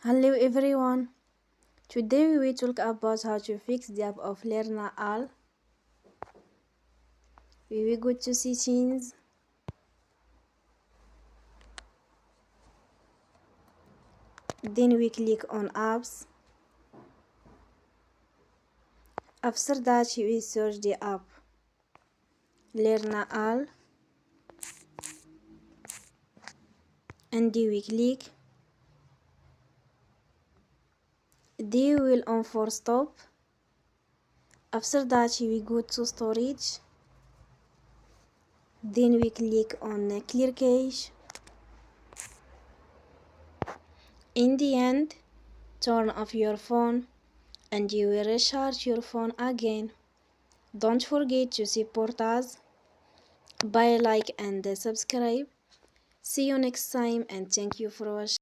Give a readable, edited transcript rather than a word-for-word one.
Hello everyone. Today we will talk about how to fix the app of Learna all. We will go to settings. Then we click on apps. After that we search the app Learna all and we click. They will on for stop. After that we go to storage. Then we click on clear cache. In the end, turn off your phone and you will recharge your phone again. Don't forget to support us by like and subscribe. See you next time and thank you for watching.